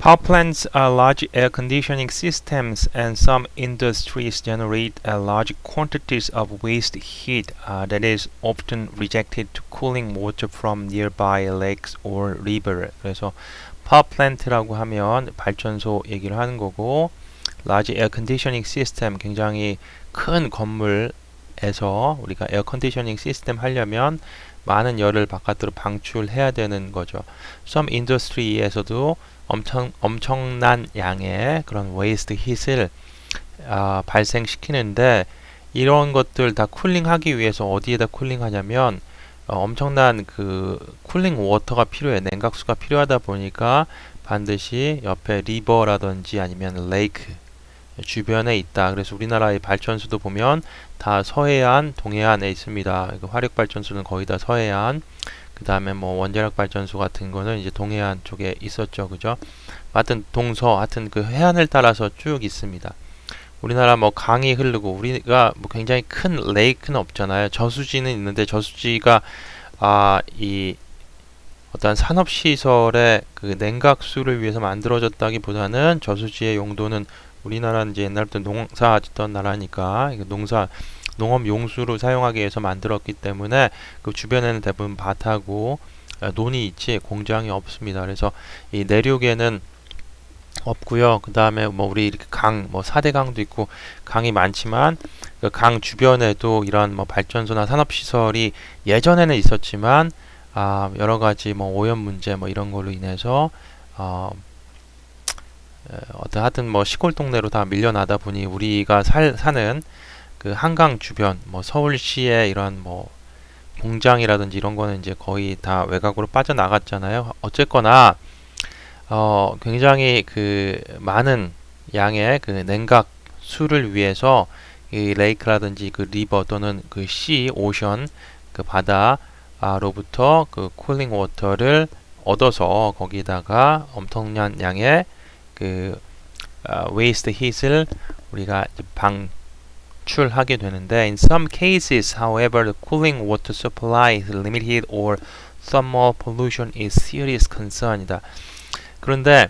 Power plants are large air conditioning systems, and some industries generate large quantities of waste heat that is often rejected to cooling water from nearby lakes or river. 그래서 파워 플랜트라고 하면 발전소 얘기를 하는 거고, large air conditioning system, 굉장히 큰 건물에서 우리가 에어 컨디셔닝 시스템 하려면 많은 열을 바깥으로 방출해야 되는 거죠. Some industry에서도 엄청난 양의 그런 waste heat을 발생시키는데, 이런 것들 다 쿨링하기 위해서 어디에다 쿨링하냐면 엄청난 그 쿨링 워터가 필요해. 냉각수가 필요하다 보니까 반드시 옆에 리버라든지 아니면 레이크 주변에 있다. 그래서 우리나라의 발전소도 보면 다 서해안, 동해안에 있습니다. 화력 발전소는 거의 다 서해안, 그 다음에 뭐 원자력 발전소 같은 거는 이제 동해안 쪽에 있었죠, 그죠? 하여튼 동서, 하여튼 그 해안을 따라서 쭉 있습니다. 우리나라 뭐 강이 흐르고, 우리가 뭐 굉장히 큰 레이크는 없잖아요. 저수지는 있는데, 저수지가 이 어떤 산업시설의 그 냉각수를 위해서 만들어졌다기보다는 저수지의 용도는, 우리나라는 이제 옛날부터 농사 짓던 나라니까 농업 용수로 사용하기 위해서 만들었기 때문에 그 주변에는 대부분 밭하고 논이 있지 공장이 없습니다. 그래서 이 내륙에는 없고요. 그 다음에 뭐 우리 이렇게 강, 뭐 4대 강도 있고 강이 많지만 그 강 주변에도 이런 뭐 발전소나 산업시설이 예전에는 있었지만 여러 가지 뭐 오염 문제 뭐 이런 걸로 인해서 하여튼 뭐 시골 동네로 다 밀려나다 보니 우리가 사는 그 한강 주변, 뭐 서울시의 이런 뭐 공장이라든지 이런 거는 이제 거의 다 외곽으로 빠져나갔잖아요. 어쨌거나 굉장히 그 많은 양의 그 냉각 수를 위해서 이 레이크라든지 그 리버 또는 그 시, 오션, 그 바다로부터 그 쿨링 워터를 얻어서 거기다가 엄청난 양의 그 waste heat을 우리가 방출하게 되는데, in some cases, however, the cooling water supply is limited or thermal pollution is serious concern이다. 그런데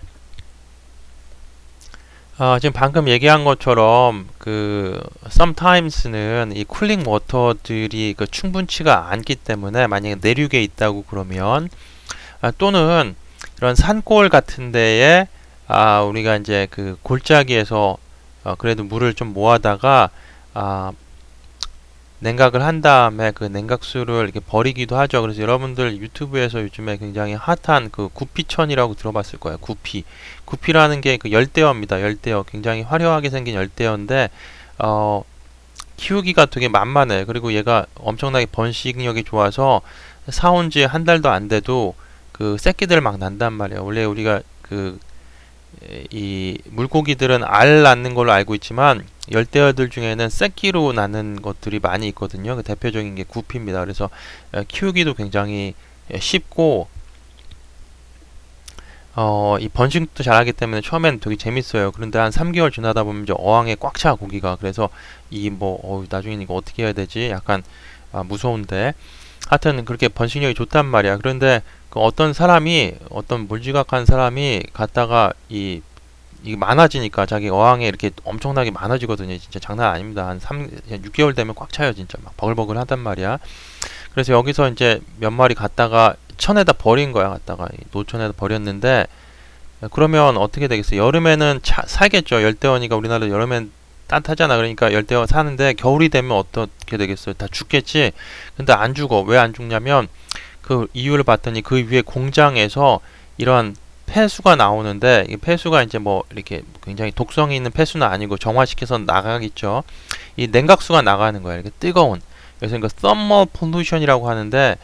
지금 방금 얘기한 것처럼 그 sometimes는 이 쿨링 워터들이 그 충분치가 않기 때문에, 만약에 내륙에 있다고 그러면 또는 이런 산골 같은 데에 우리가 이제 그 골짜기에서 그래도 물을 좀 모아다가 냉각을 한 다음에 그 냉각수를 이렇게 버리기도 하죠. 그래서 여러분들 유튜브에서 요즘에 굉장히 핫한 그 구피천이라고 들어봤을 거예요. 구피라는 게 그 열대어입니다. 열대어, 굉장히 화려하게 생긴 열대어인데 키우기가 되게 만만해. 그리고 얘가 엄청나게 번식력이 좋아서 사온 지 한 달도 안 돼도 그 새끼들 막 난단 말이에요. 원래 우리가 이 물고기들은 알 낳는 걸로 알고 있지만 열대어들 중에는 새끼로 낳는 것들이 많이 있거든요. 그 대표적인 게 구피입니다. 그래서 키우기도 굉장히 쉽고 이 번식도 잘하기 때문에 처음엔 되게 재밌어요. 그런데 한 3개월 지나다 보면 이제 어항에 꽉 차, 고기가. 그래서 이 뭐 나중에 이거 어떻게 해야 되지? 약간 무서운데, 하여튼 그렇게 번식력이 좋단 말이야. 그런데 그 어떤 몰지각한 사람이 갔다가 이게 많아지니까 자기 어항에 이렇게 엄청나게 많아지거든요. 진짜 장난 아닙니다. 한 6개월 되면 꽉 차요. 진짜 막 버글버글 하단 말이야. 그래서 여기서 이제 몇 마리 갔다가 천에다 버린 거야. 갔다가 노천에다 버렸는데, 그러면 어떻게 되겠어요? 여름에는 살겠죠. 열대어니까. 우리나라 여름엔 따뜻하잖아. 그러니까 열대어 사는데 겨울이 되면 어떻게 되겠어요? 다 죽겠지. 근데 안 죽어. 왜 안 죽냐면 그 이유를 봤더니 그 위에 공장에서 이런 폐수가 나오는데, 이 폐수가 이제 뭐 이렇게 굉장히 독성이 있는 폐수는 아니고 정화시켜서 나가겠죠. 이 냉각수가 나가는 거야. 이렇게 뜨거운. 그래서 이거 thermal pollution이라고 하는데,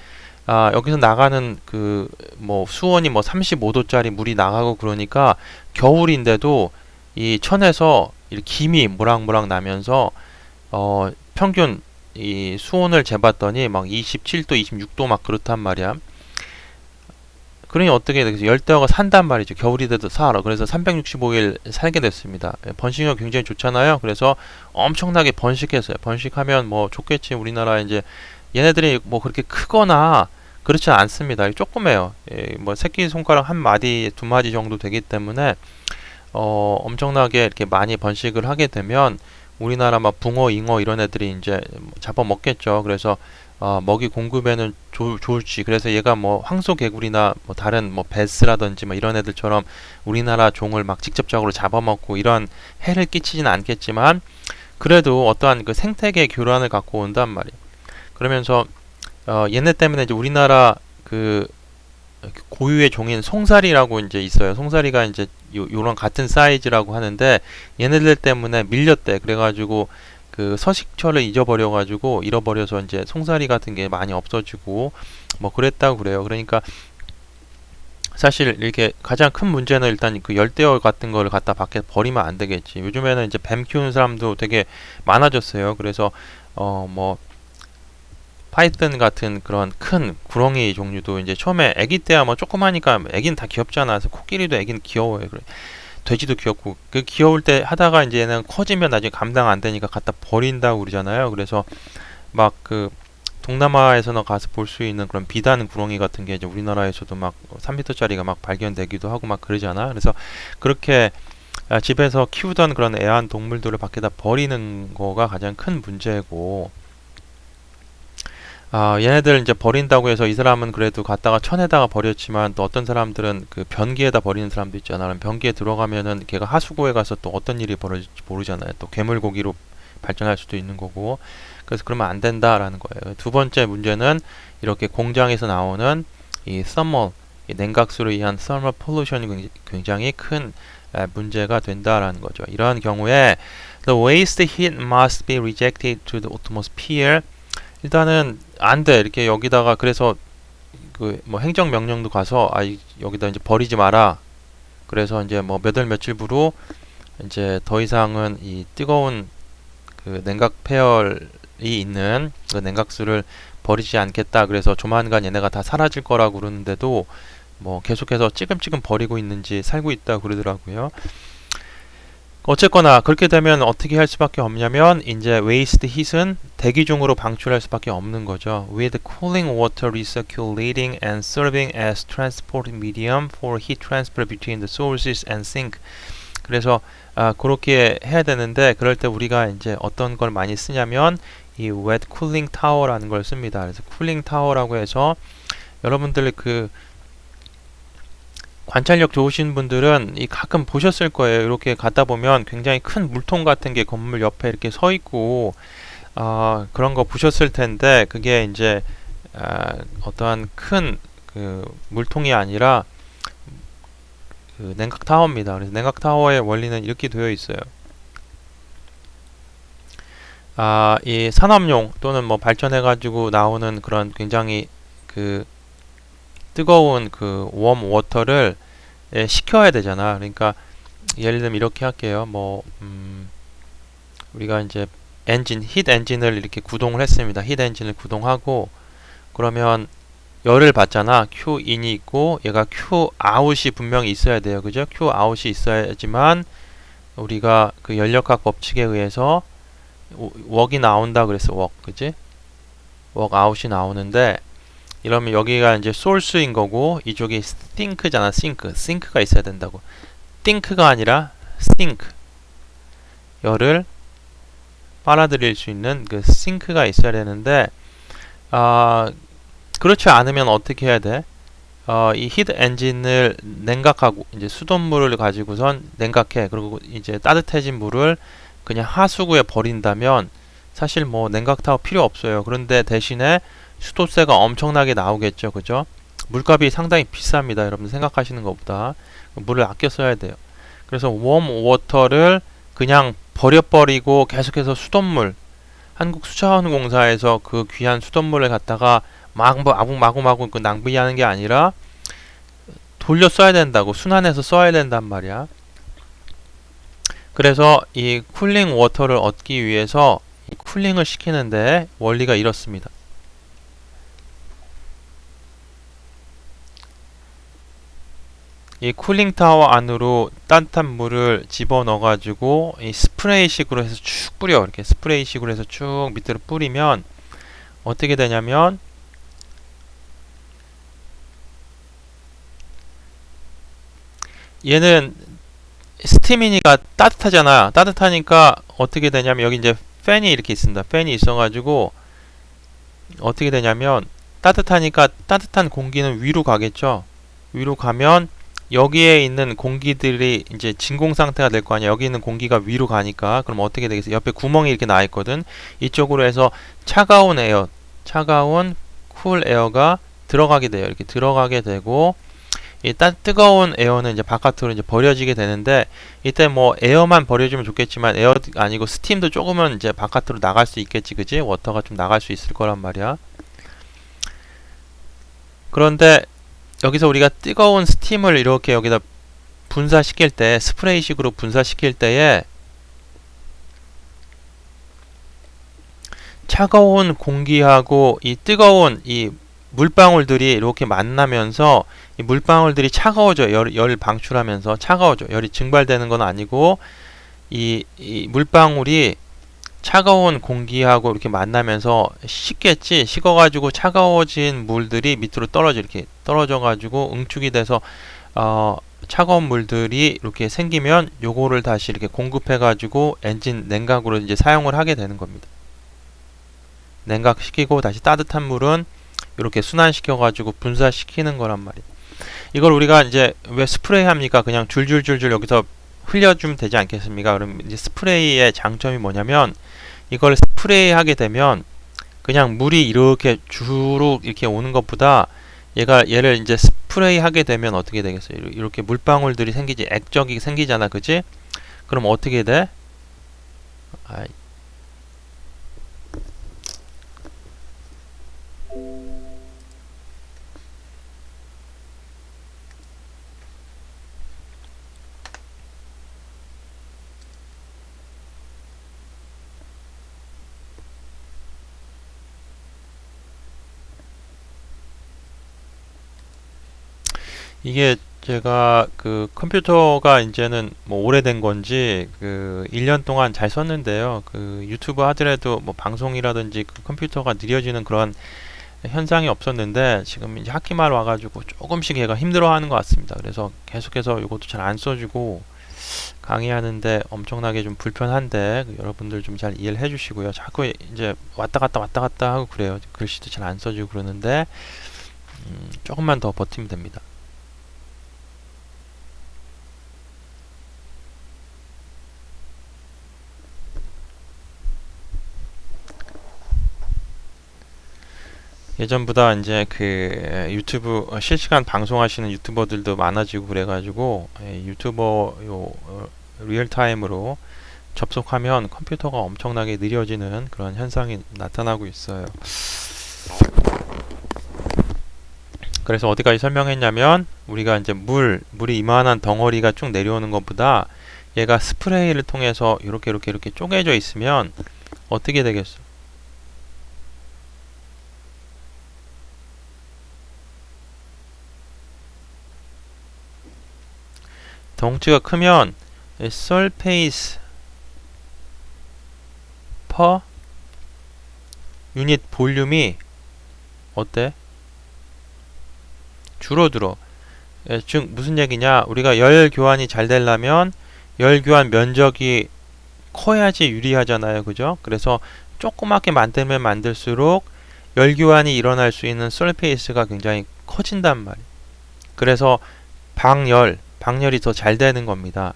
여기서 나가는 그 뭐 수온이 뭐 35도짜리 물이 나가고, 그러니까 겨울인데도 이 천에서 이렇게 김이 모락모락 나면서 평균 이 수온을 재봤더니 막 27도, 26도 막 그렇단 말이야. 그러니 어떻게 되겠어요? 열대어가 산단 말이죠. 겨울이 돼도 살아. 그래서 365일 살게 됐습니다. 번식력 굉장히 좋잖아요. 그래서 엄청나게 번식했어요. 번식하면 뭐 좋겠지. 우리나라 이제 얘네들이 뭐 그렇게 크거나 그렇지 않습니다. 조그매요. 예, 뭐 새끼손가락 한 마디, 두 마디 정도 되기 때문에 엄청나게 이렇게 많이 번식을 하게 되면 우리나라 막 붕어, 잉어 이런 애들이 이제 잡아먹겠죠. 그래서 먹이 공급에는 좋을지. 그래서 얘가 뭐 황소개구리나 뭐 다른 뭐 베스라든지 뭐 이런 애들처럼 우리나라 종을 막 직접적으로 잡아먹고 이런 해를 끼치지는 않겠지만 그래도 어떠한 그 생태계 교란을 갖고 온단 말이에요. 그러면서 얘네 때문에 이제 우리나라 그 고유의 종인 송사리라고 이제 있어요. 송사리가 이제 요런 같은 사이즈라고 하는데 얘네들 때문에 밀렸대. 그래가지고 그 서식처를 잃어버려서 이제 송사리 같은 게 많이 없어지고 뭐 그랬다고 그래요. 그러니까 사실 이렇게 가장 큰 문제는 일단 그 열대어 같은 거를 갖다 밖에 버리면 안 되겠지. 요즘에는 이제 뱀 키우는 사람도 되게 많아졌어요. 그래서 뭐 파이썬 같은 그런 큰 구렁이 종류도 이제 처음에 애기 때야 뭐 조그마니까 애기는 다 귀엽잖아. 그래서 코끼리도 애기는 귀여워요. 그래. 돼지도 귀엽고 그 귀여울 때 하다가 이제 얘는 커지면 나중에 감당 안 되니까 갖다 버린다고 그러잖아요. 그래서 막 그 동남아에서는 가서 볼 수 있는 그런 비단 구렁이 같은 게 이제 우리나라에서도 막 3m짜리가 막 발견되기도 하고 막 그러잖아. 그래서 그렇게 집에서 키우던 그런 애완동물들을 밖에다 버리는 거가 가장 큰 문제고 얘네들 이제 버린다고 해서 이 사람은 그래도 갖다가 천에다가 버렸지만 또 어떤 사람들은 그 변기에다 버리는 사람도 있잖아. 그럼 변기에 들어가면은 걔가 하수구에 가서 또 어떤 일이 벌어질지 모르잖아요. 또 괴물고기로 발전할 수도 있는 거고. 그래서 그러면 안 된다라는 거예요. 두 번째 문제는 이렇게 공장에서 나오는 이 thermal, 이 냉각수로 의한 thermal pollution이 굉장히 큰 문제가 된다라는 거죠. 이러한 경우에 the waste heat must be rejected to the atmosphere. 일단은 안 돼. 이렇게 여기다가 그래서 그 뭐 행정 명령도 가서 여기다 이제 버리지 마라. 그래서 이제 뭐 몇 월 며칠부로 이제 더 이상은 이 뜨거운 그 냉각 폐열이 있는 그 냉각수를 버리지 않겠다. 그래서 조만간 얘네가 다 사라질 거라고 그러는데도 뭐 계속해서 찌금찌금 버리고 있는지 살고 있다고 그러더라고요. 어쨌거나 그렇게 되면 어떻게 할 수밖에 없냐면 이제 waste heat은 대기 중으로 방출할 수밖에 없는 거죠. With cooling water recirculating and serving as transport medium for heat transfer between the sources and sink. 그래서 그렇게 해야 되는데 그럴 때 우리가 이제 어떤 걸 많이 쓰냐면 이 wet cooling tower라는 걸 씁니다. 그래서 cooling tower라고 해서 여러분들 그 관찰력 좋으신 분들은 이 가끔 보셨을 거예요. 이렇게 가다 보면 굉장히 큰 물통 같은 게 건물 옆에 이렇게 서 있고 그런 거 보셨을 텐데 그게 이제 어떠한 큰 그 물통이 아니라 그 냉각 타워입니다. 그래서 냉각 타워의 원리는 이렇게 되어 있어요. 이 산업용 또는 뭐 발전해가지고 나오는 그런 굉장히 그 뜨거운 그 웜 워터를 식혀야 되잖아. 그러니까 예를 들면 이렇게 할게요. 뭐 우리가 이제 히트 엔진을 이렇게 구동을 했습니다. 히트 엔진을 구동하고 그러면 열을 받잖아. Q 인이 있고 얘가 Q 아웃이 분명히 있어야 돼요. 그죠? Q 아웃이 있어야지만 우리가 그 연력학 법칙에 의해서 웍이 나온다 그랬어. 웍. 그지? 웍 아웃이 나오는데 이러면 여기가 이제 소스인 거고 이쪽이 싱크잖아. 싱크가 있어야 된다고. 띵크가 아니라 싱크. 열을 빨아들일 수 있는 그 싱크가 있어야 되는데 그렇지 않으면 어떻게 해야 돼? 이 히트 엔진을 냉각하고 이제 수돗물을 가지고선 냉각해. 그리고 이제 따뜻해진 물을 그냥 하수구에 버린다면 사실 뭐 냉각타워 필요 없어요. 그런데 대신에 수도세가 엄청나게 나오겠죠. 그죠? 물값이 상당히 비쌉니다. 여러분 생각하시는 것보다. 물을 아껴 써야 돼요. 그래서 웜 워터를 그냥 버려버리고 계속해서 수돗물 한국수자원공사에서 그 귀한 수돗물을 갖다가 마구마구 그 낭비하는 게 아니라 돌려 써야 된다고. 순환해서 써야 된단 말이야. 그래서 이 쿨링 워터를 얻기 위해서 이 쿨링을 시키는데 원리가 이렇습니다. 이 쿨링 타워 안으로 따뜻한 물을 집어넣어 가지고 이 스프레이식으로 해서 쭉 뿌려. 이렇게 스프레이식으로 해서 쭉 밑으로 뿌리면 어떻게 되냐면 얘는 스팀이니까 따뜻하잖아. 따뜻하니까 어떻게 되냐면 여기 이제 팬이 이렇게 있습니다. 팬이 있어가지고 어떻게 되냐면 따뜻하니까 따뜻한 공기는 위로 가겠죠. 위로 가면 여기에 있는 공기들이 이제 진공 상태가 될 거 아니야. 여기 있는 공기가 위로 가니까 그럼 어떻게 되겠어요? 옆에 구멍이 이렇게 나 있거든. 이쪽으로 해서 차가운 에어, 차가운 쿨 에어가 들어가게 돼요. 이렇게 들어가게 되고 이 뜨거운 에어는 이제 바깥으로 이제 버려지게 되는데 이때 뭐 에어만 버려주면 좋겠지만 에어 아니고 스팀도 조금은 이제 바깥으로 나갈 수 있겠지, 그지? 워터가 좀 나갈 수 있을 거란 말이야. 그런데 여기서 우리가 뜨거운 스팀을 이렇게 여기다 분사시킬 때 스프레이식으로 분사시킬 때에 차가운 공기하고 이 뜨거운 이 물방울들이 이렇게 만나면서 이 물방울들이 차가워져. 열 방출하면서 차가워져. 열이 증발되는 건 아니고 이 물방울이 차가운 공기하고 이렇게 만나면서 식겠지. 식어가지고 차가워진 물들이 밑으로 떨어져. 이렇게 떨어져가지고 응축이 돼서 차가운 물들이 이렇게 생기면 요거를 다시 이렇게 공급해가지고 엔진 냉각으로 이제 사용을 하게 되는 겁니다. 냉각시키고 다시 따뜻한 물은 이렇게 순환시켜가지고 분사시키는 거란 말이에요. 이걸 우리가 이제 왜 스프레이 합니까? 그냥 줄줄줄줄 여기서 흘려주면 되지 않겠습니까? 그럼 이제 스프레이의 장점이 뭐냐면 이걸 스프레이 하게 되면 그냥 물이 이렇게 주로 이렇게 오는 것보다 얘를 이제 스프레이 하게 되면 어떻게 되겠어요? 이렇게 물방울들이 생기지, 액적이 생기잖아, 그지? 그럼 어떻게 돼? 이게 제가 그 컴퓨터가 이제는 뭐 오래된 건지 그 1년 동안 잘 썼는데요. 그 유튜브 하더라도 뭐 방송이라든지 그 컴퓨터가 느려지는 그런 현상이 없었는데 지금 이제 학기말 와가지고 조금씩 얘가 힘들어하는 것 같습니다. 그래서 계속해서 이것도 잘 안 써주고 강의하는데 엄청나게 좀 불편한데 여러분들 좀 잘 이해를 해주시고요. 자꾸 이제 왔다 갔다 하고 그래요. 글씨도 잘 안 써주고 그러는데 조금만 더 버티면 됩니다. 예전보다 이제 그 유튜브 실시간 방송하시는 유튜버들도 많아지고 그래가지고 유튜버 리얼타임으로 접속하면 컴퓨터가 엄청나게 느려지는 그런 현상이 나타나고 있어요. 그래서 어디까지 설명했냐면 우리가 이제 물이 이만한 덩어리가 쭉 내려오는 것보다 얘가 스프레이를 통해서 이렇게 쪼개져 있으면 어떻게 되겠어? 덩치가 크면 surface per 유닛 볼륨이 어때? 줄어들어. 즉 무슨 얘기냐? 우리가 열 교환이 잘 되려면 열 교환 면적이 커야지 유리하잖아요. 그죠? 그래서 조그맣게 만들면 만들수록 열 교환이 일어날 수 있는 surface가 굉장히 커진단 말이에요. 그래서 방열이 더 잘 되는 겁니다.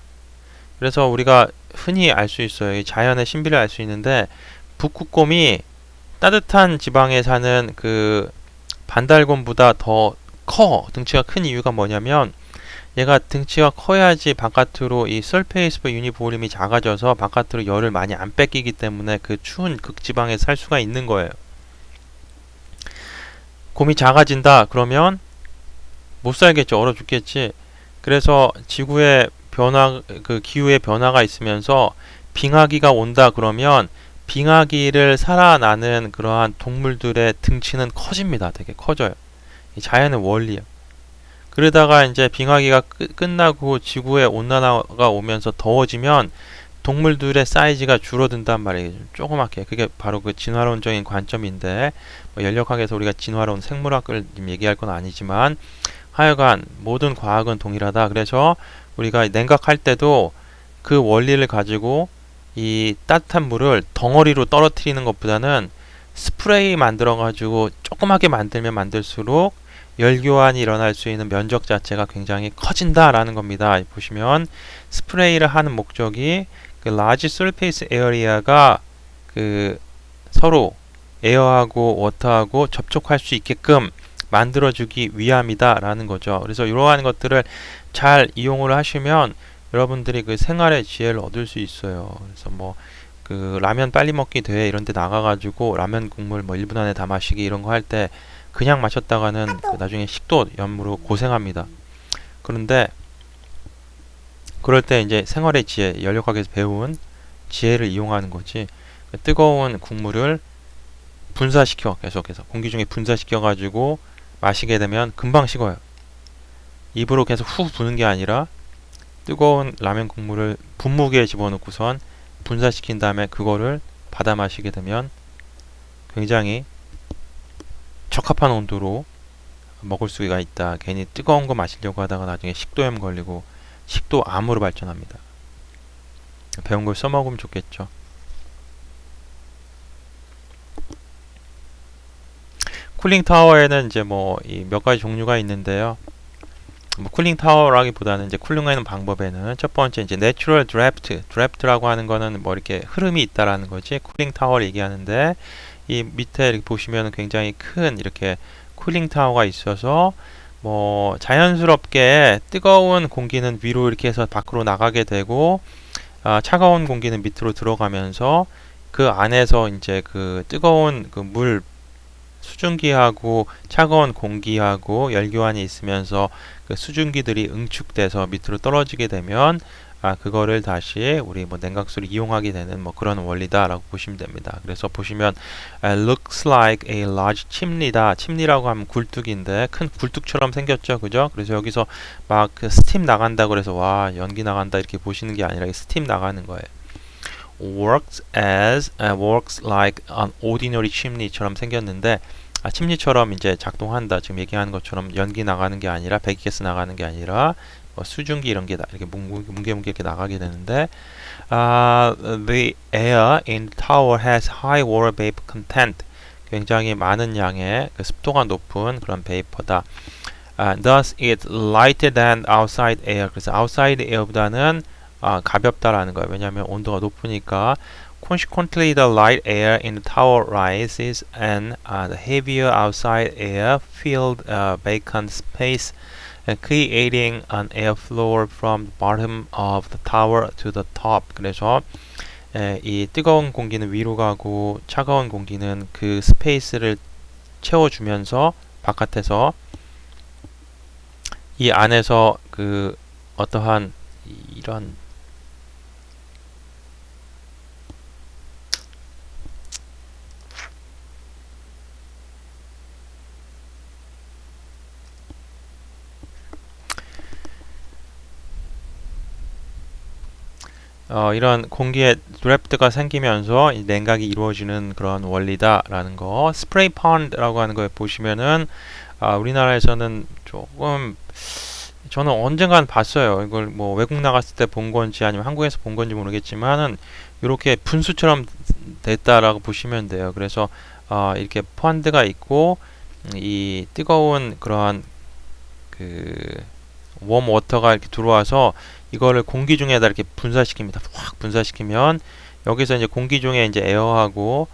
그래서 우리가 흔히 알 수 있어요. 자연의 신비를 알 수 있는데 북극곰이 따뜻한 지방에 사는 그 반달곰보다 더 등치가 큰 이유가 뭐냐면 얘가 등치가 커야지 바깥으로 이 surface per unit 볼륨이 작아져서 바깥으로 열을 많이 안 뺏기기 때문에 그 추운 극지방에 살 수가 있는 거예요. 곰이 작아진다 그러면 못 살겠죠. 얼어 죽겠지. 그래서 지구의 그 기후의 변화가 있으면서 빙하기가 온다 그러면 빙하기를 살아나는 그러한 동물들의 등치는 커집니다. 되게 커져요. 이 자연의 원리야. 그러다가 이제 빙하기가 끝나고 지구의 온난화가 오면서 더워지면 동물들의 사이즈가 줄어든단 말이에요. 조그맣게. 그게 바로 그 진화론적인 관점인데 뭐 연력학에서 우리가 진화론 생물학을 얘기할 건 아니지만 하여간 모든 과학은 동일하다. 그래서 우리가 냉각할 때도 그 원리를 가지고 이 따뜻한 물을 덩어리로 떨어뜨리는 것보다는 스프레이 만들어 가지고 조그맣게 만들면 만들수록 열교환이 일어날 수 있는 면적 자체가 굉장히 커진다라는 겁니다. 보시면 스프레이를 하는 목적이 그 large surface area가 그 서로 에어하고 워터하고 접촉할 수 있게끔 만들어주기 위함이다라는 거죠. 그래서 이러한 것들을 잘 이용을 하시면 여러분들이 그 생활의 지혜를 얻을 수 있어요. 그래서 뭐 그 라면 빨리 먹기 대회 이런 데 나가가지고 라면 국물 뭐 1분 안에 다 마시기 이런 거 할 때 그냥 마셨다가는 그 나중에 식도 염으로 고생합니다. 그런데 그럴 때 이제 생활의 지혜, 연력학에서 배운 지혜를 이용하는 거지. 뜨거운 국물을 분사시켜 계속해서 공기 중에 분사시켜 가지고 마시게 되면 금방 식어요. 입으로 계속 후 부는 게 아니라 뜨거운 라면 국물을 분무기에 집어넣고선 분사시킨 다음에 그거를 받아 마시게 되면 굉장히 적합한 온도로 먹을 수가 있다. 괜히 뜨거운 거 마시려고 하다가 나중에 식도염 걸리고 식도암으로 발전합니다. 배운 걸 써먹으면 좋겠죠. 쿨링 타워에는 이제 뭐 몇 가지 종류가 있는데요. 뭐 쿨링 타워라기보다는 이제 쿨링하는 방법에는 첫 번째 이제 내추럴 드래프트라고 하는 거는 뭐 이렇게 흐름이 있다라는 거지. 쿨링 타워를 얘기하는데 이 밑에 이렇게 보시면 굉장히 큰 이렇게 쿨링 타워가 있어서 뭐 자연스럽게 뜨거운 공기는 위로 이렇게 해서 밖으로 나가게 되고 차가운 공기는 밑으로 들어가면서 그 안에서 이제 그 뜨거운 그 물 수증기하고 차가운 공기하고 열교환이 있으면서 그 수증기들이 응축돼서 밑으로 떨어지게 되면 그거를 다시 우리 뭐 냉각수를 이용하게 되는 뭐 그런 원리다라고 보시면 됩니다. 그래서 보시면 looks like a large chimney다. 침니라고 하면 굴뚝인데 큰 굴뚝처럼 생겼죠, 그죠? 그래서 여기서 막 그 스팀 나간다 그래서 와 연기 나간다 이렇게 보시는 게 아니라 스팀 나가는 거예요. works like an ordinary chimney처럼 생겼는데 침니처럼 이제 작동한다. 지금 얘기하는 것처럼 연기 나가는 게 아니라 배기가스 나가는 게 아니라 뭐 수증기 이런 게 이렇게 뭉게뭉게 이렇게 나가게 되는데 the air in the tower has high water vapor content. 굉장히 많은 양의 그 습도가 높은 그런 베이퍼다. Thus it's lighter than outside air. 그래서 outside air보다는 가볍다라는 거예요. 왜냐하면 온도가 높으니까. Consequently, the light air in the tower rises, and the heavier outside air filled vacant space, creating an airflow from the bottom of the tower to the top. 그래서 이 뜨거운 공기는 위로 가고 차가운 공기는 그 스페이스를 채워주면서 바깥에서 이 안에서 그 어떠한 이런 이런 공기의 드래프트가 생기면서 이 냉각이 이루어지는 그런 원리다라는 거. 스프레이 펀드라고 하는 거에 보시면은 우리나라에서는 조금 저는 언젠간 봤어요. 이걸 뭐 외국 나갔을 때 본 건지 아니면 한국에서 본 건지 모르겠지만은 이렇게 분수처럼 됐다라고 보시면 돼요. 그래서 이렇게 펀드가 있고 이 뜨거운 그러한 그 웜 워터가 이렇게 들어와서 이거를 공기 중에다 이렇게 분사시킵니다. 확 분사시키면 여기서 이제 공기 중에 이제 에어하고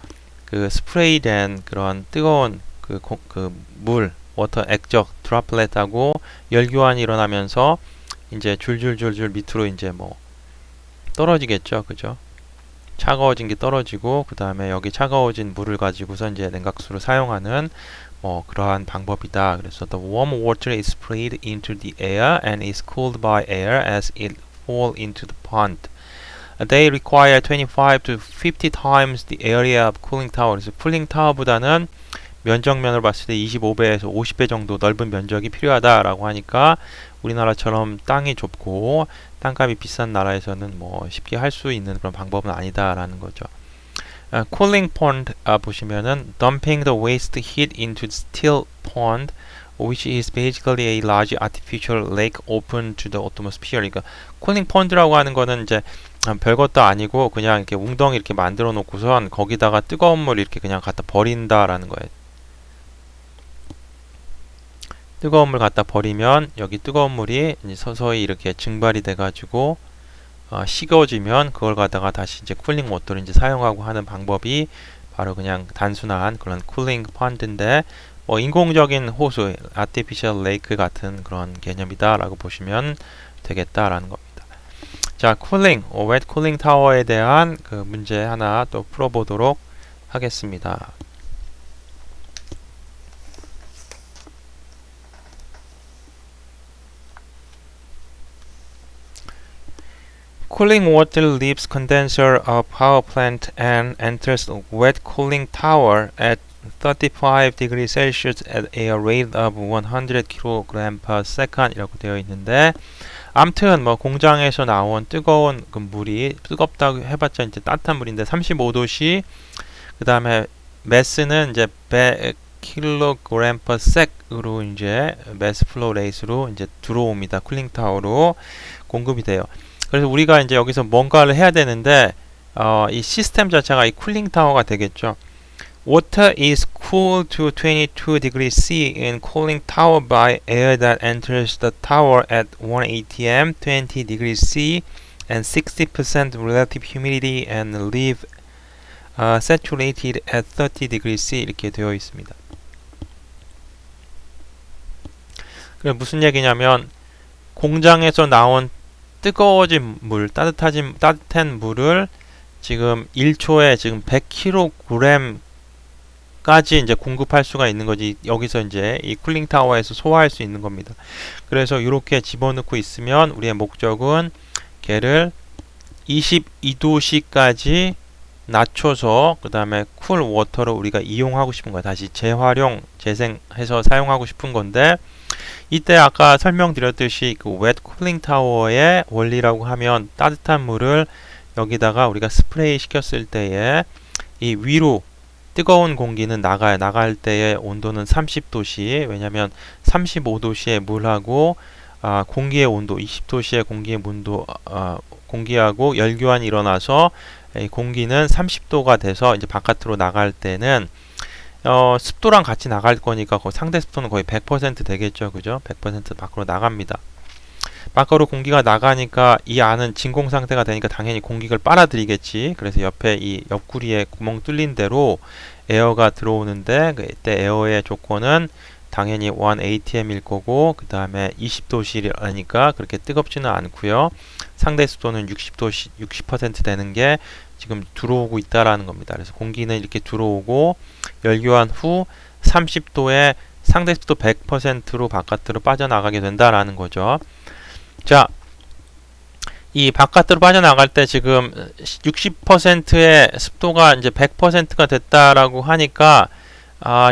그 스프레이된 그런 뜨거운 그 물 워터 액적 드롭렛하고 열교환이 일어나면서 이제 줄줄줄줄 밑으로 이제 뭐 떨어지겠죠, 그죠? 차가워진 게 떨어지고 그 다음에 여기 차가워진 물을 가지고서 이제 냉각수를 사용하는 그러한 방법이다. 그래서 the warm water is sprayed into the air and is cooled by air as it fall into the pond. They require 25 to 50 times the area of cooling tower. 그래서 쿨링 타워보다는 면적면으로 봤을 때 25배에서 50배 정도 넓은 면적이 필요하다라고 하니까 우리나라처럼 땅이 좁고 땅값이 비싼 나라에서는 뭐 쉽게 할 수 있는 그런 방법은 아니다라는 거죠. cooling pond 보시면은 dumping the waste heat into the still pond which is basically a large artificial lake open to the atmosphere. 그러니까 쿨링 펀드라고 하는 거는 이제 별것도 아니고 그냥 이렇게 웅덩이 이렇게 만들어 놓고선 거기다가 뜨거운 물 이렇게 그냥 갖다 버린다라는 거예요. 뜨거운 물 갖다 버리면 여기 뜨거운 물이 이제 서서히 이렇게 증발이 돼 가지고 식어지면 그걸 갖다가 다시 이제 쿨링 워터를 이제 사용하고 하는 방법이 바로 그냥 단순한 그런 쿨링 펀드인데 뭐 인공적인 호수, artificial lake 같은 그런 개념이다라고 보시면 되겠다라는 겁니다. 자, 쿨링, wet cooling tower에 대한 그 문제 하나 또 풀어보도록 하겠습니다. Cooling water leaves condenser of power plant and enters wet cooling tower at 35 degrees Celsius at a rate of 100 kg per second 이라고 되어 있는데 암튼 뭐 공장에서 나온 뜨거운 그 물이 뜨겁다고 해봤자 이제 따뜻한 물인데 35도씨 그 다음에 매스는 이제 100 kg per sec으로 이제 매스 플로우 레이스로 이제 들어옵니다. 쿨링 타워로 공급이 돼요. 그래서 우리가 이제 여기서 뭔가를 해야 되는데 이 시스템 자체가 이 쿨링 타워가 되겠죠. Water is cooled to 22 degrees C in cooling tower by air that enters the tower at 1 atm, 20 degrees C, and 60% relative humidity and leave saturated at 30 degrees C 이렇게 되어 있습니다. 그게 무슨 얘기냐면 공장에서 나온 뜨거워진 물, 따뜻한 물을 지금 1초에 지금 100kg까지 이제 공급할 수가 있는 거지. 여기서 이제 이 쿨링 타워에서 소화할 수 있는 겁니다. 그래서 이렇게 집어넣고 있으면 우리의 목적은 걔를 22도씨까지 낮춰서 그 다음에 쿨 워터로 우리가 이용하고 싶은 거야. 다시 재활용, 재생해서 사용하고 싶은 건데 이때 아까 설명드렸듯이 그 웻 쿨링 타워의 원리라고 하면 따뜻한 물을 여기다가 우리가 스프레이 시켰을 때에 이 위로 뜨거운 공기는 나가요. 나갈 때의 온도는 30도씨. 왜냐면 35도씨의 물하고 공기의 온도 20도씨의 공기의 온도 공기하고 열교환이 일어나서 공기는 30도가 돼서 이제 바깥으로 나갈 때는 습도랑 같이 나갈 거니까 상대 습도는 거의 100% 되겠죠. 그죠? 100% 밖으로 나갑니다. 밖으로 공기가 나가니까 이 안은 진공 상태가 되니까 당연히 공기를 빨아들이겠지. 그래서 옆에 이 옆구리에 구멍 뚫린 대로 에어가 들어오는데 그때 에어의 조건은 당연히 1 atm일 거고 그 다음에 20도씨라니까 그렇게 뜨겁지는 않고요. 상대 습도는 60% 되는 게 지금 들어오고 있다라는 겁니다. 그래서 공기는 이렇게 들어오고 열교환 후 30도에 상대 습도 100%로 바깥으로 빠져나가게 된다라는 거죠. 자, 이 바깥으로 빠져나갈 때 지금 60%의 습도가 이제 100%가 됐다라고 하니까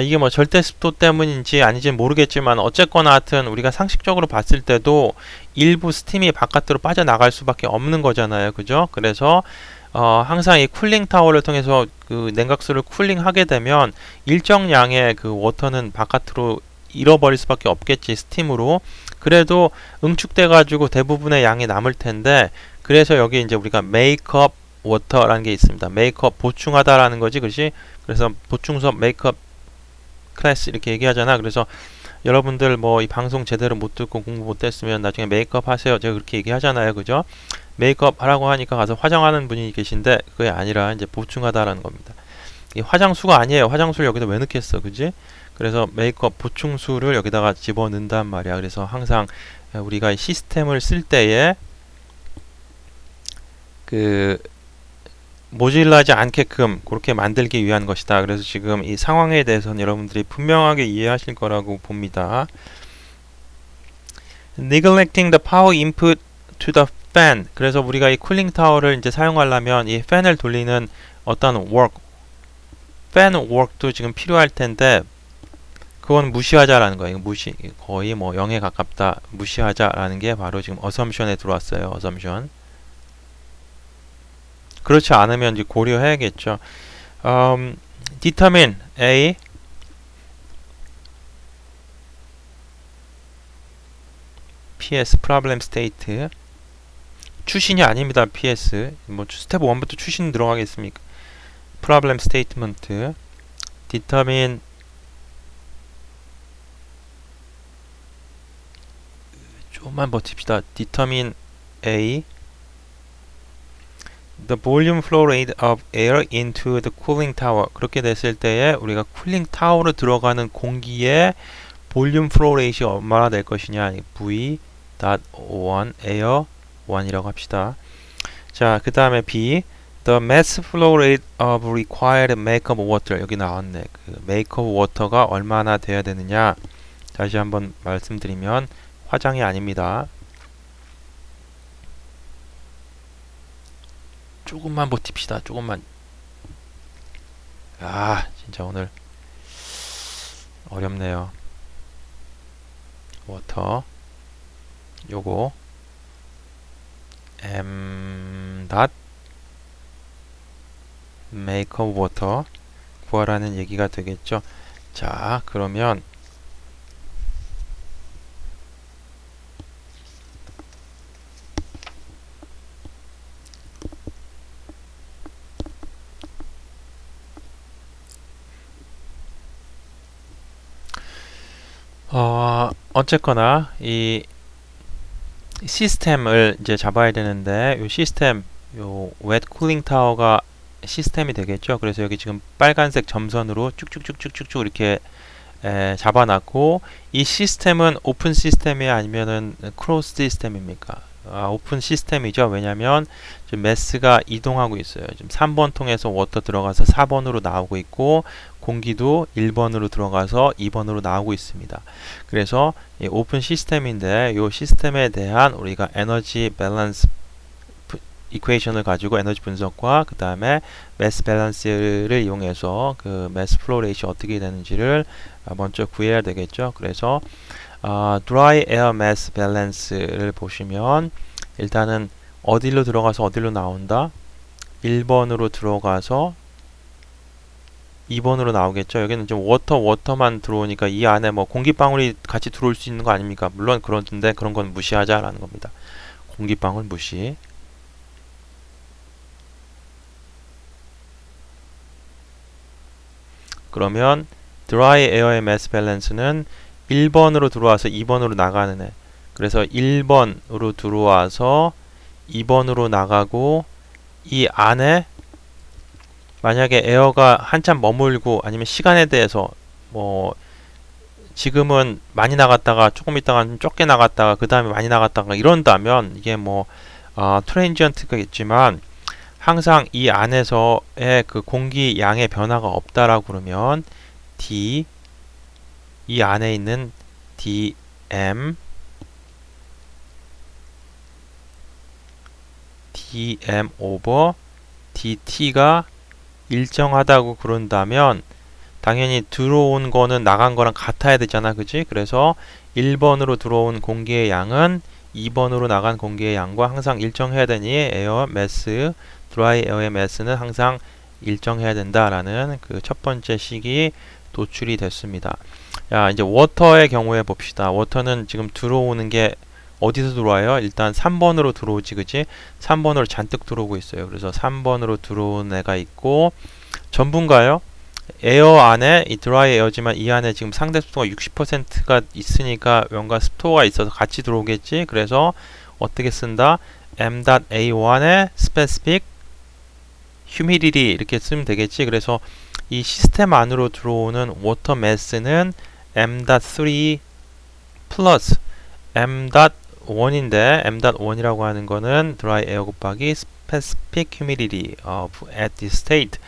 이게 뭐 절대 습도 때문인지 아닌지 모르겠지만 어쨌거나 하여튼 우리가 상식적으로 봤을 때도 일부 스팀이 바깥으로 빠져나갈 수밖에 없는 거잖아요. 그죠? 그래서 항상 이 쿨링 타워를 통해서 그 냉각수를 쿨링하게 되면 일정량의 그 워터는 바깥으로 잃어버릴 수밖에 없겠지, 스팀으로. 그래도 응축돼 가지고 대부분의 양이 남을 텐데 그래서 여기 이제 우리가 메이크업 워터라는 게 있습니다. 메이크업 보충하다라는 거지, 그렇지? 그래서 보충 수업 메이크업 클래스 이렇게 얘기하잖아. 그래서 여러분들 뭐 이 방송 제대로 못 듣고 공부 못 했으면 나중에 메이크업 하세요. 제가 그렇게 얘기하잖아요. 그죠? 메이크업 하라고 하니까 가서 화장하는 분이 계신데 그게 아니라 이제 보충하다라는 겁니다. 이 화장수가 아니에요. 화장수를 여기다 왜 넣겠어, 그지? 그래서 메이크업 보충수를 여기다가 집어넣는단 말이야. 그래서 항상 우리가 시스템을 쓸 때에 그 모질라지 않게끔 그렇게 만들기 위한 것이다. 그래서 지금 이 상황에 대해서는 여러분들이 분명하게 이해하실 거라고 봅니다. Neglecting the power input to the fan. 그래서 우리가 이 쿨링 타워를 이제 사용하려면 이 팬을 돌리는 어떤 팬 work도 지금 필요할 텐데 그건 무시하자라는 거예요. 거의 뭐 0에 가깝다. 무시하자라는 게 바로 지금 assumption에 들어왔어요. assumption. 그렇지 않으면 이제 고려해야겠죠. determine A PS problem state 추신이 아닙니다. PS 뭐 스텝 1부터 추신 들어가겠습니까? problem statement determine 조금만 버팁시다. determine A the volume flow rate of air into the cooling tower. 그렇게 됐을 때에 우리가 쿨링 타워로 들어가는 공기의 볼륨 플로우 레이트가 얼마나 될 것이냐. V.1 air 1이라고 합시다. 자, 그 다음에 B the mass flow rate of required makeup water. 여기 나왔네. 그 makeup water가 얼마나 돼야 되느냐. 다시 한번 말씀드리면 화장이 아닙니다. 조금만 버팁시다. 조금만. 아, 진짜 오늘 어렵네요. 워터 요거 m dot make up water 구하라는 얘기가 되겠죠. 자, 그러면 어쨌거나 이 시스템을 이제 잡아야 되는데 요 시스템 요 웹 쿨링 타워가 시스템이 되겠죠. 그래서 여기 지금 빨간색 점선으로 쭉쭉쭉쭉쭉 이렇게 잡아놨고 이 시스템은 오픈 시스템이 아니면은 크로스 시스템입니까? 오픈 시스템이죠. 왜냐면 지금 매스가 이동하고 있어요. 지금 3번 통해서 워터 들어가서 4번으로 나오고 있고 공기도 1번으로 들어가서 2번으로 나오고 있습니다. 그래서 이 오픈 시스템인데 이 시스템에 대한 우리가 에너지 밸런스 이퀘이션을 가지고 에너지 분석과 그 다음에 매스 밸런스를 이용해서 그 매스 플로우 레이시 어떻게 되는지를 먼저 구해야 되겠죠. 그래서 dry air mass balance를 보시면 일단은 어디로 들어가서 어디로 나온다? 1번으로 들어가서 2번으로 나오겠죠. 여기는 좀 워터만 들어오니까 이 안에 뭐 공기방울이 같이 들어올 수 있는 거 아닙니까? 물론 그런데 그런 건 무시하자라는 겁니다. 공기방울 무시. 그러면 dry air의 mass balance는 1번으로 들어와서 2번으로 나가는 애. 그래서 1번으로 들어와서 2번으로 나가고 이 안에 만약에 에어가 한참 머물고 아니면 시간에 대해서 뭐 지금은 많이 나갔다가 조금 있다가 좀 적게 나갔다가 그 다음에 많이 나갔다가 이런다면 이게 뭐 트랜지언트가 있지만 항상 이 안에서의 그 공기 양의 변화가 없다라고 그러면 D 이 안에 있는 dm over dt가 일정하다고 그런다면 당연히 들어온 거는 나간 거랑 같아야 되잖아. 그지? 그래서 1번으로 들어온 공기의 양은 2번으로 나간 공기의 양과 항상 일정해야 되니 에어 매스 드라이 에어의 매스는 항상 일정해야 된다라는 그 첫 번째 식이 도출이 됐습니다. 야, 이제 워터의 경우에 봅시다. 워터는 지금 들어오는 게 어디서 들어와요? 일단 3번으로 들어오지, 그지? 3번으로 잔뜩 들어오고 있어요. 그래서 3번으로 들어온 애가 있고 전부인가요? 에어 안에 이 드라이 에어지만 이 안에 지금 상대 습도가 60%가 있으니까 뭔가 습도가 있어서 같이 들어오겠지. 그래서 어떻게 쓴다? m.a1의 specific humidity 이렇게 쓰면 되겠지. 그래서 이 시스템 안으로 들어오는 워터 매스는 m.3 플러스 m.1인데 m.1이라고 하는 거는 dry air 곱하기 specific humidity of at this state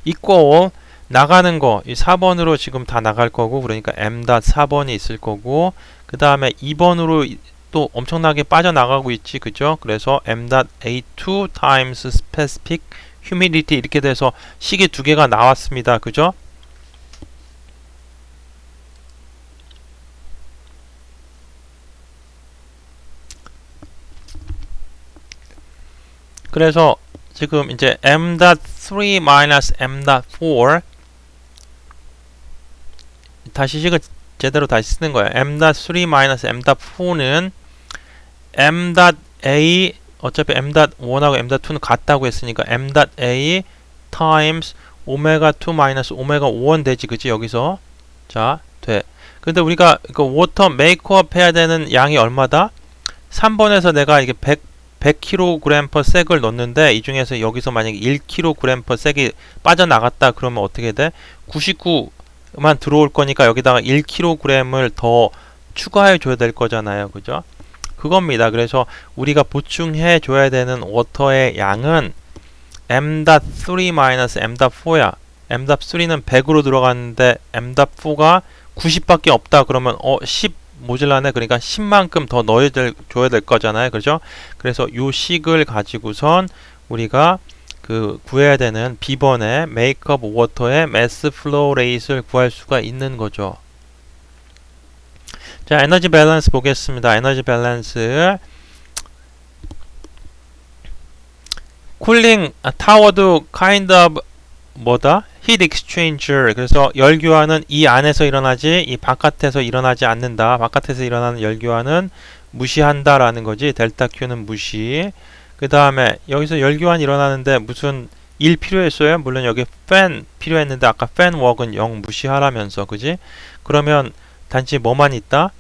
equal 나가는 거 이 4번으로 지금 다 나갈 거고 그러니까 m.4번이 있을 거고 그 다음에 2번으로 또 엄청나게 빠져나가고 있지. 그죠? 그래서 m.a2 times specific humidity 이렇게 돼서 식이 두 개가 나왔습니다. 그죠? 그래서 지금 이제 m.3 minus m.4 다시 식을 제대로 다시 쓰는 거예요. m.3 minus m.4는 m.a 어차피 m.1하고 m.2는 같다고 했으니까 m.a times 오메가2 마이너스 오메가5원 되지, 그치? 여기서 자, 돼. 근데 우리가 그 워터 메이크업 해야 되는 양이 얼마다? 3번에서 내가 이게 100kg per sec을 넣는데 이 중에서 여기서 만약에 1kg per sec이 빠져나갔다 그러면 어떻게 돼? 99만 들어올 거니까 여기다가 1kg을 더 추가해 줘야 될 거잖아요. 그죠? 그겁니다. 그래서 우리가 보충해 줘야 되는 워터의 양은 m.3-m.4야. m.3는 100으로 들어갔는데 m.4가 90밖에 없다. 그러면 10 모질라네. 그러니까 10만큼 더 줘야 될 거잖아요. 그렇죠? 그래서 요 식을 가지고선 우리가 그 구해야 되는 B번의 메이크업 워터의 매스 플로우 레이트를 구할 수가 있는 거죠. 자, 에너지 밸런스 보겠습니다. 에너지 밸런스. 쿨링 타워도 kind of 뭐다? heat exchanger. 그래서 열교환은 이 안에서 일어나지 이 바깥에서 일어나지 않는다. 바깥에서 일어나는 열교환은 무시한다라는 거지. 델타 Q는 무시. 그 다음에 여기서 열교환 일어나는데 무슨 일 필요했어요? 물론 여기 팬 필요했는데 아까 팬 웍은 0 무시하라면서, 그지? 그러면 단지 뭐만 있다?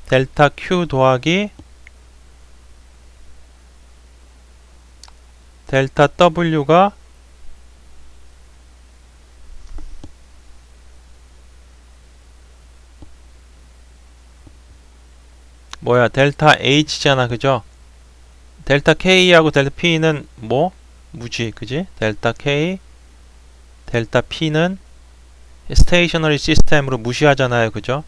델타 Q 더하기 델타 W가 뭐야? 델타 H잖아. 그죠? 델타 K하고 델타 P는 뭐? 무지. 그지? 델타 K, 델타 P는 스테이셔너리 시스템으로 무시하잖아요. 그죠?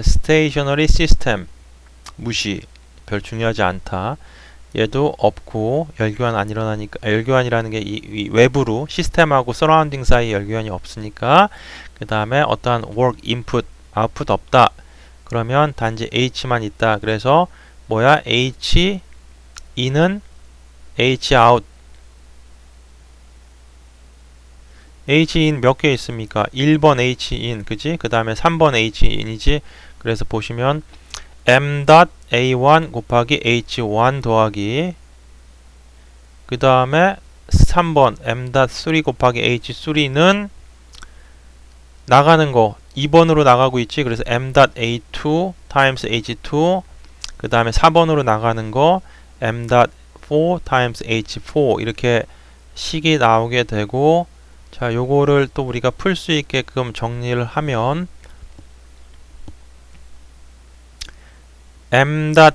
스테이셔너리 시스템 무시. 별 중요하지 않다. 얘도 없고 열교환 안 일어나니까 열교환이라는 게 이 외부로 시스템하고 서라운딩 사이 열교환이 없으니까 그 다음에 어떠한 work input, output 없다. 그러면 단지 H만 있다. 그래서 뭐야? H in은 H out. H in 몇 개 있습니까? 1번 H in, 그지? 그 다음에 3번 H in이지. 그래서 보시면 m.a1 곱하기 h1 더하기 그 다음에 3번 m.3 곱하기 h3는 나가는 거 2번으로 나가고 있지. 그래서 m.a2 times h2 그 다음에 4번으로 나가는 거 m.4 times h4 이렇게 식이 나오게 되고, 자, 요거를 또 우리가 풀 수 있게끔 정리를 하면 m.3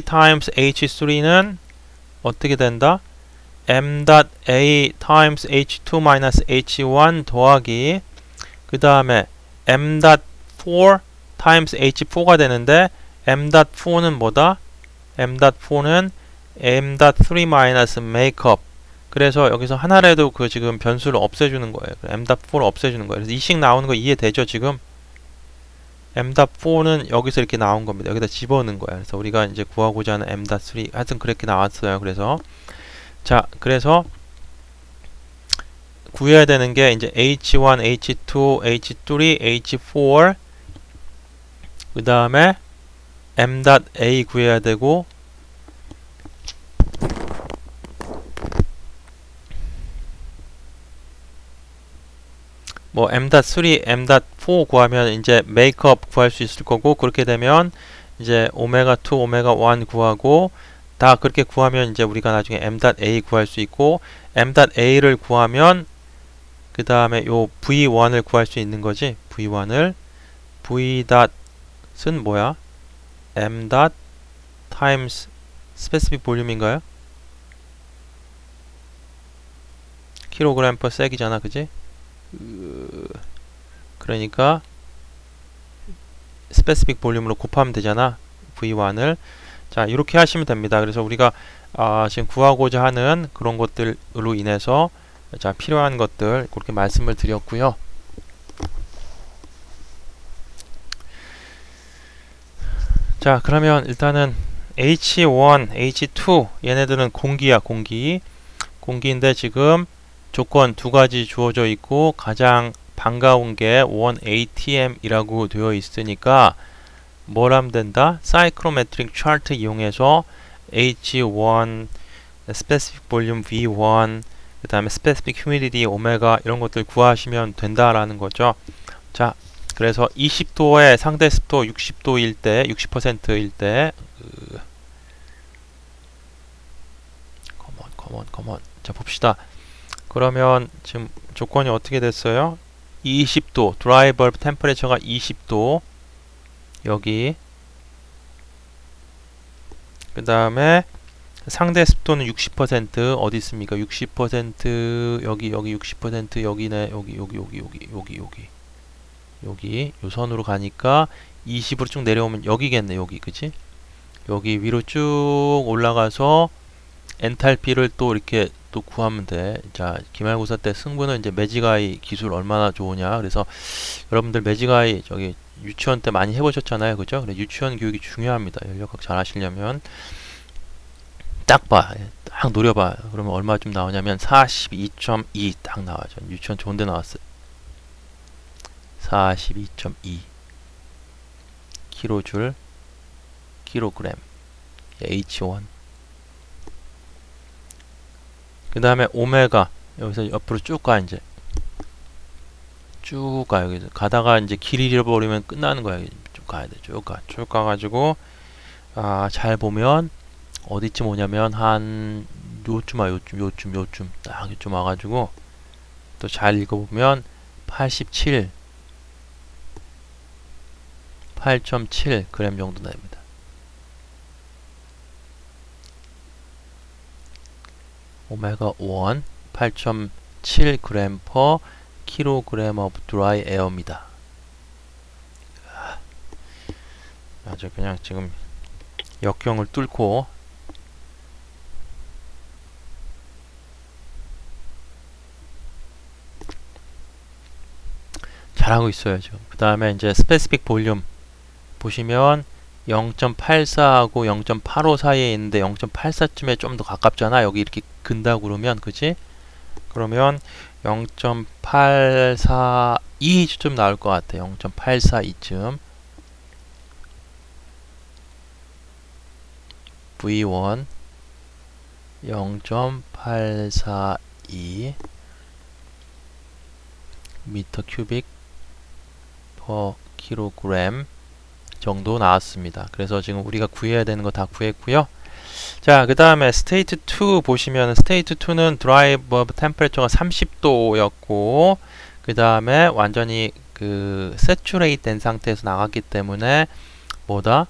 times h3는 어떻게 된다? m.a times h2 minus h1 더하기 그 다음에 m.4 times h4가 되는데 m.4는 뭐다? m.4는 m.3 minus makeup. 그래서 여기서 하나라도 그 지금 변수를 없애주는 거예요. m.4를 없애주는 거예요. 그래서 이 식 나오는 거 이해되죠? 지금 m.4는 여기서 이렇게 나온 겁니다. 여기다 집어넣은 거예요. 그래서 우리가 이제 구하고자 하는 m.3 하여튼 그렇게 나왔어요. 그래서 자, 그래서 구해야 되는 게 이제 H1, H2, H3, H4 그 다음에 m.a 구해야 되고 뭐 m.3, m.4 구하면 이제 메이크업 구할 수 있을 거고, 그렇게 되면 이제 오메가2, 오메가1 구하고 다 그렇게 구하면 이제 우리가 나중에 m.a 구할 수 있고, m.a를 구하면 그 다음에 요 v1을 구할 수 있는 거지. v1을 v.은 뭐야? m. times 스페시픽 볼륨인가요? 킬로그램 per sec이잖아. 그지? 그러니까 스페시픽 볼륨으로 곱하면 되잖아. v1을. 자, 이렇게 하시면 됩니다. 그래서 우리가 지금 구하고자 하는 그런 것들로 인해서 자, 필요한 것들 그렇게 말씀을 드렸고요. 자, 그러면 일단은 H1, H2 얘네들은 공기야. 공기인데 지금 조건 두 가지 주어져 있고 가장 반가운 게 1ATM이라고 되어 있으니까 뭘 하면 된다? 사이클로메트릭 차트 이용해서 H1, 스페시픽 볼륨 V1, 그 다음에 스페시픽 휴미디티 오메가 이런 것들 구하시면 된다라는 거죠. 자, 그래서 20도의 상대 습도 60도일 때, 60%일 때, 컴온. 자, 봅시다. 그러면 지금 조건이 어떻게 됐어요? 20도, 드라이 벌브 템퍼레처가 20도, 여기. 그 다음에 상대 습도는 60% 어디 있습니까? 60% 여기 60% 여기네. 여기 요 선으로 가니까 20으로 쭉 내려오면 여기겠네. 여기 그치? 여기 위로 쭉 올라가서 엔탈피를 또 이렇게 또 구하면 돼. 자, 기말고사 때 승부는 이제 매지가이 기술 얼마나 좋으냐. 그래서 여러분들 매지가이 저기 유치원 때 많이 해보셨잖아요. 그죠? 그래, 유치원 교육이 중요합니다. 연력학 잘 하시려면 딱 봐. 딱 노려봐. 그러면 얼마쯤 나오냐면 42.2 딱 나와죠. 유치원 좋은데 나왔어요. 42.2 킬로줄 킬로그램 H1. 그 다음에 오메가 여기서 옆으로 쭉 가. 이제 쭉 가. 여기서 가다가 이제 길 잃어버리면 끝나는 거야. 쭉 가야 돼. 쭉 가가지고 잘 보면 어디쯤 오냐면 한 요쯤 딱 요쯤 와가지고 또 잘 읽어보면 87 8.7 그램 정도 됩니다. 오메가 1 8.7 그램 per kilogram of dry air입니다. 아주 그냥 지금 역경을 뚫고 잘하고 있어요 지금. 그 다음에 이제 스페시픽 볼륨 보시면 0.84하고 0.85 사이에 있는데 0.84쯤에 좀 더 가깝잖아. 여기 이렇게 근다고 그러면 그지? 그러면 0.842쯤 나올 것 같아. 0.842쯤 V1 0.842 미터 큐빅 per 킬로그램 정도 나왔습니다. 그래서 지금 우리가 구해야 되는 거 다 구했고요. 자, 그 다음에 스테이트 2 보시면 스테이트 2는 드라이버 템퍼레처가 30도였고 그 다음에 완전히 그 세츄레이트 된 상태에서 나갔기 때문에 뭐다?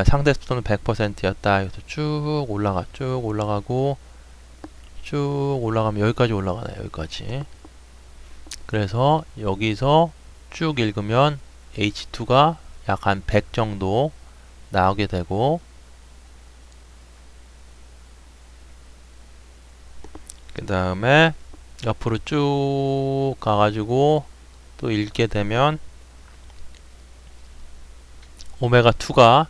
상대 습도는 100%였다. 그래서 쭉 올라가고 쭉 올라가면 여기까지 올라가네. 여기까지. 그래서 여기서 쭉 읽으면 H2가 약 한 100 정도 나오게 되고 그 다음에 옆으로 쭉 가가지고 또 읽게 되면 오메가2가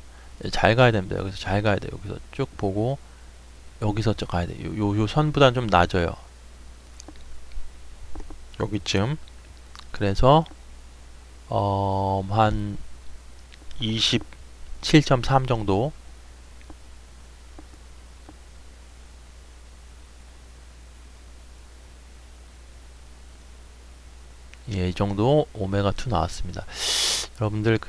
잘 가야 됩니다. 여기서 잘 가야 돼요. 여기서 쭉 보고 여기서 쭉 가야 돼요. 요 선보다는 좀 낮아요. 여기쯤. 그래서 한 27.3 정도 이 정도 오메가2 나왔습니다. 여러분들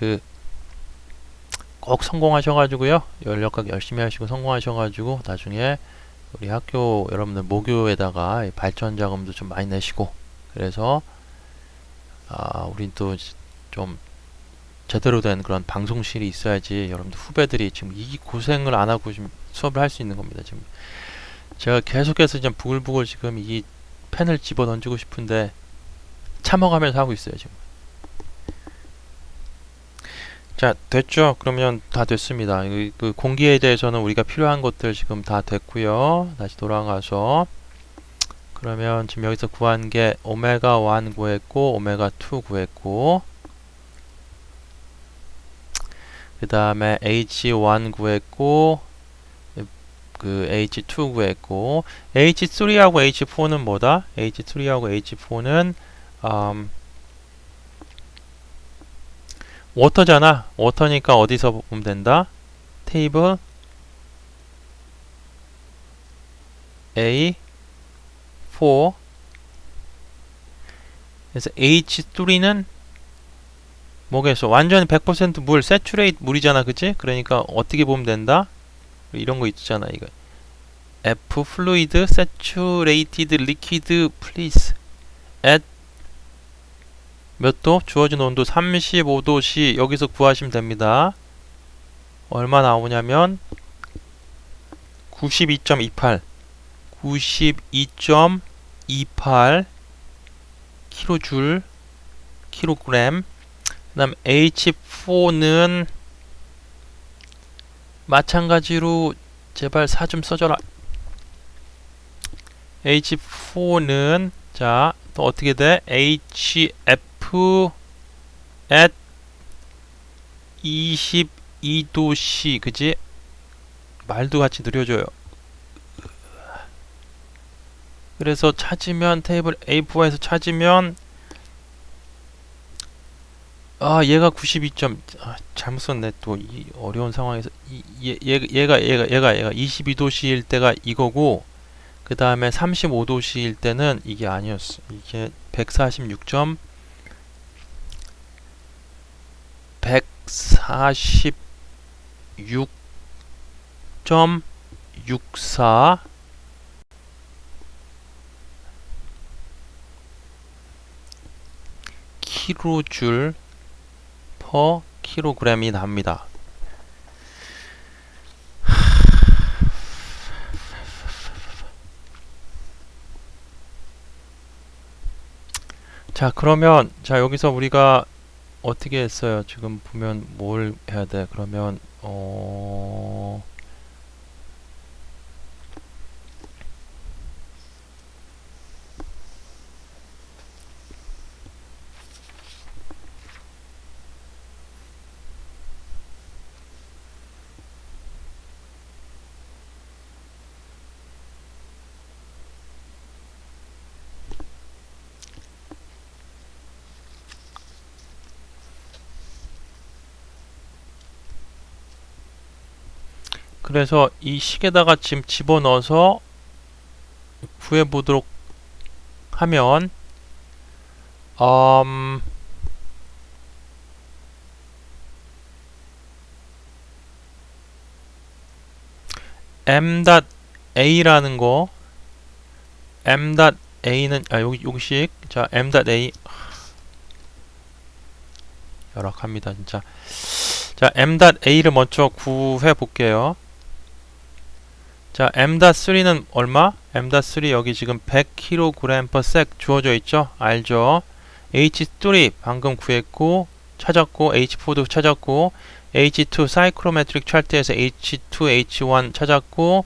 꼭 성공하셔가지고요. 연력학 열심히 하시고 성공하셔가지고 나중에 우리 학교 여러분들 모교에다가 발전 자금도 좀 많이 내시고 그래서 우린 또 좀 제대로 된 그런 방송실이 있어야지 여러분들 후배들이 지금 이 고생을 안 하고 지금 수업을 할 수 있는 겁니다. 지금 제가 계속해서 지금 부글부글 지금 이 펜을 집어 던지고 싶은데 참아가면서 하고 있어요 지금. 자, 됐죠? 그러면 다 됐습니다. 그 공기에 대해서는 우리가 필요한 것들 지금 다 됐고요. 다시 돌아가서 그러면 지금 여기서 구한 게 오메가1 구했고 오메가2 구했고 그 다음에 H1 구했고 그 H2 구했고 H3하고 H4는 뭐다? H3하고 H4는 워터잖아. 워터니까 어디서 보면 된다? 테이블 A4. 그래서 H3는 뭐겠어? 완전히 100% 물, 세츄레이트 물이잖아, 그치? 그러니까 어떻게 보면 된다? 이런 거 있잖아, 이거. F fluid saturated liquid please at 몇 도? 주어진 온도 35도씨 여기서 구하시면 됩니다. 얼마 나오냐면 92.28 92.28 킬로줄 킬로그램. 그 다음 H4는 마찬가지로 제발 4 좀 써줘라. H4는 자 또 어떻게 돼? HF at 22도씨 그지? 말도 같이 느려져요. 그래서 찾으면 테이블 A4에서 찾으면 얘가 92점 잘못 썼네. 또 이 어려운 상황에서 얘가 22도씨일 때가 이거고 그 다음에 35도씨일 때는 이게 아니었어. 이게 146점 146.64 킬로줄 퍼 킬로그램이 납니다. 자, 그러면 자 여기서 우리가 어떻게 했어요? 지금 보면 뭘 해야 돼? 그러면 그래서 이 식에다가 지금 집어넣어서 구해보도록 하면 m.a라는 거 m.a는 여기씩 자 m.a 열악합니다 진짜. 자 m.a를 먼저 구해 볼게요. 자 m.3는 얼마? m.3 여기 지금 100kg/sec 주어져 있죠? 알죠? H3 방금 구했고 찾았고 H4도 찾았고 H2 사이클로메트릭 차트에서 H2, H1 찾았고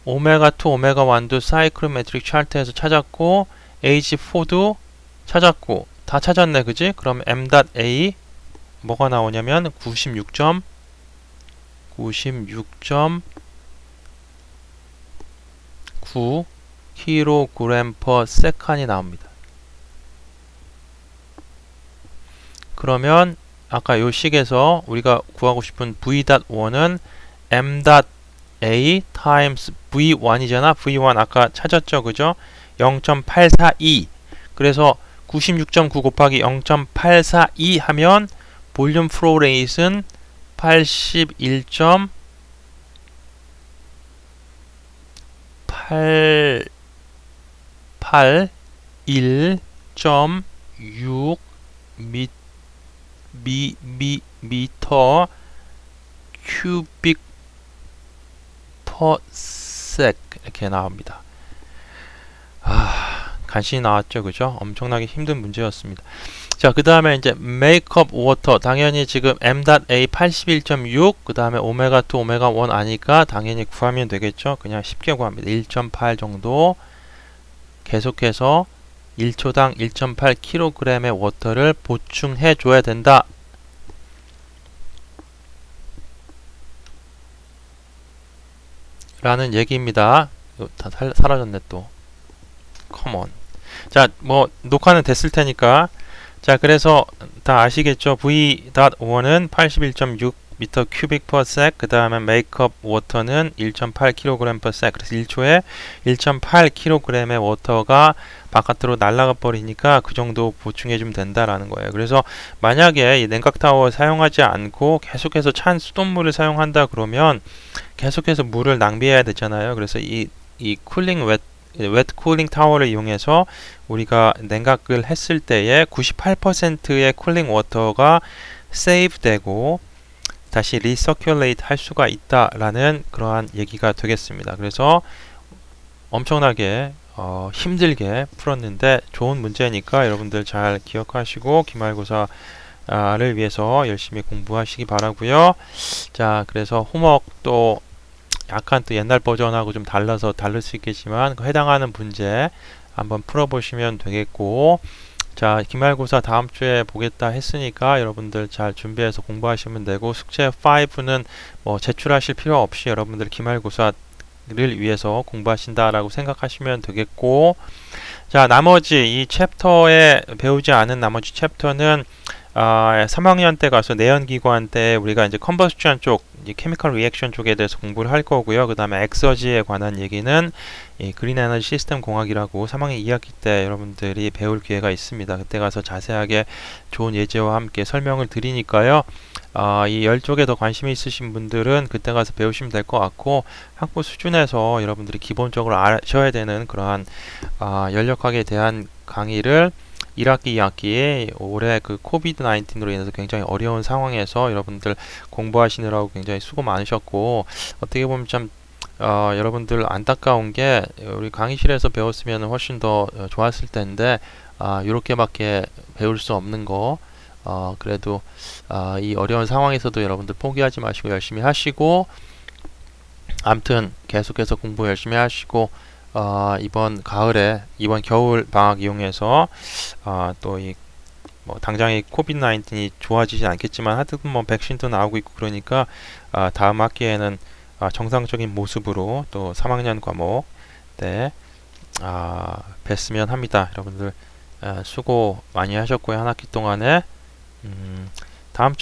오메가2, 오메가1도 사이클로메트릭 차트에서 찾았고 H4도 찾았고 다 찾았네 그지? 그럼 m.a 뭐가 나오냐면 96.9 kg/s이 나옵니다. 그러면 아까 요 식에서 우리가 구하고 싶은 v.1은 m.a times v1이잖아. v1 아까 찾았죠. 그죠? 0.842 그래서 96.9 곱하기 0.842 하면 볼륨 플로우 레이트는 81.81 1.6 미터 큐빅 퍼 섹 이렇게 나옵니다. 간신히 나왔죠, 그죠? 엄청나게 힘든 문제였습니다. 자, 그 다음에 이제 메이크업 워터 당연히 지금 m.a 81.6 그 다음에 오메가2 오메가1 아니까 당연히 구하면 되겠죠. 그냥 쉽게 구합니다. 1.8 정도 계속해서 1초당 1.8kg의 워터를 보충해 줘야 된다. 라는 얘기입니다. 다 사라졌네 또. 컴온. 자, 뭐 녹화는 됐을 테니까 자, 그래서 다 아시겠죠? V.5는 81.6 미터 큐빅 per sec, 그 다음에 메이크업 워터는 1.8kg per sec. 그래서 1초에 1.8kg의 워터가 바깥으로 날아가 버리니까 그 정도 보충해 주면 된다라는 거예요. 그래서 만약에 이 냉각 타워 사용하지 않고 계속해서 찬 수돗물을 사용한다 그러면 계속해서 물을 낭비해야 되잖아요. 그래서 이 쿨링 웨트 쿨링 타워를 이용해서 우리가 냉각을 했을 때에 98%의 쿨링 워터가 세이브 되고 다시 리서큘레이트 할 수가 있다라는 그러한 얘기가 되겠습니다. 그래서 엄청나게 힘들게 풀었는데 좋은 문제니까 여러분들 잘 기억하시고 기말고사를 위해서 열심히 공부하시기 바라고요. 자, 그래서 홈워크도 약간 또 옛날 버전하고 좀 달라서 다를 수 있겠지만 그 해당하는 문제 한번 풀어보시면 되겠고, 자, 기말고사 다음 주에 보겠다 했으니까 여러분들 잘 준비해서 공부하시면 되고, 숙제 5는 뭐 제출하실 필요 없이 여러분들 기말고사를 위해서 공부하신다라고 생각하시면 되겠고, 자, 나머지 이 챕터에 배우지 않은 나머지 챕터는 3학년 때 가서 내연기관 때 우리가 이제 컨버스션 쪽, 케미컬 리액션 쪽에 대해서 공부를 할 거고요. 그 다음에 엑서지에 관한 얘기는 이 그린 에너지 시스템 공학이라고 3학년 2학기 때 여러분들이 배울 기회가 있습니다. 그때 가서 자세하게 좋은 예제와 함께 설명을 드리니까요. 이 10쪽에 더 관심이 있으신 분들은 그때 가서 배우시면 될 것 같고, 학부 수준에서 여러분들이 기본적으로 아셔야 되는 그러한 연력학에 대한 강의를 1학기, 2학기에 올해 그 코비드 19으로 인해서 굉장히 어려운 상황에서 여러분들 공부하시느라고 굉장히 수고 많으셨고, 어떻게 보면 참 여러분들 안타까운 게 우리 강의실에서 배웠으면 훨씬 더 좋았을 텐데 이렇게밖에 배울 수 없는 거, 그래도 이 어려운 상황에서도 여러분들 포기하지 마시고 열심히 하시고, 아무튼 계속해서 공부 열심히 하시고, 이번 가을에 이번 겨울 방학 이용해서 또 이 뭐 당장에 코비드 19이 좋아지진 않겠지만 하여튼 뭐 백신도 나오고 있고 그러니까 다음 학기에는 정상적인 모습으로 또 3학년 과목 때 뵀으면 합니다. 여러분들 수고 많이 하셨고요. 한 학기 동안에 다음 주